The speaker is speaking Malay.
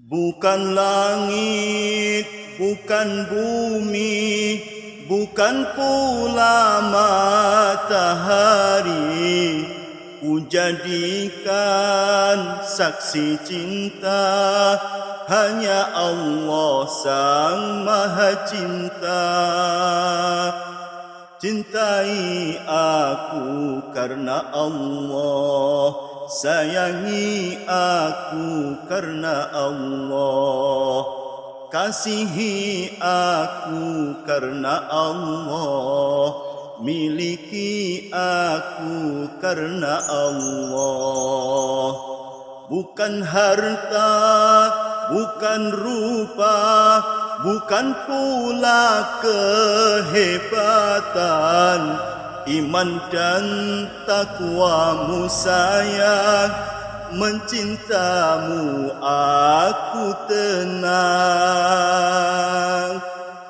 Bukan langit, bukan bumi, bukan pula matahari, ku jadikan saksi cinta hanya Allah Sang Maha Cinta. Cintai aku karena Allah, sayangi aku karena Allah, kasihi aku karena Allah, miliki aku karena Allah. Bukan harta, bukan rupa, bukan pula kehebatan, iman dan takwamu sayang, mencintamu aku tenang.